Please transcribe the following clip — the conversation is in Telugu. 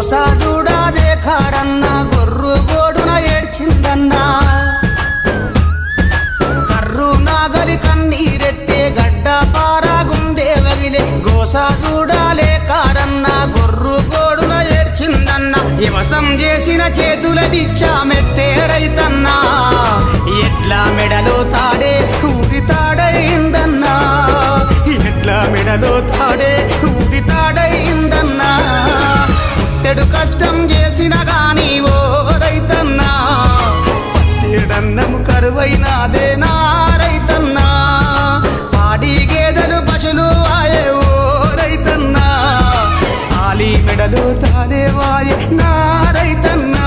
గోసా చూడాదే కాడన్నా గొర్రు గోడున ఏడ్చిందన్నా కర్రు నాగలి కన్నీరెట్టే గడ్డ పారాగుండే వగిలే గోసా చూడాలే కాడన్నా గొర్రు గోడున ఏడ్చిందన్నా యవసం చేసిన చేతుల బిచ్చామెత్తే రైతన్నా ఎట్లా మెడలో తాడే ఊడి తాడైందన్నా ఎట్లా మెడలో తాడే ఊడి తాడైందన్నా పుట్టెడు కష్టం చేసిన గాని ఓ రైతన్నా పట్టెడన్నము కరువైనాదే నా రైతన్నా పాడి గేదెలు పశులు వాయే ఓ రైతన్నా ఆలి మెడలో తాలే వాయే నా రైతన్నా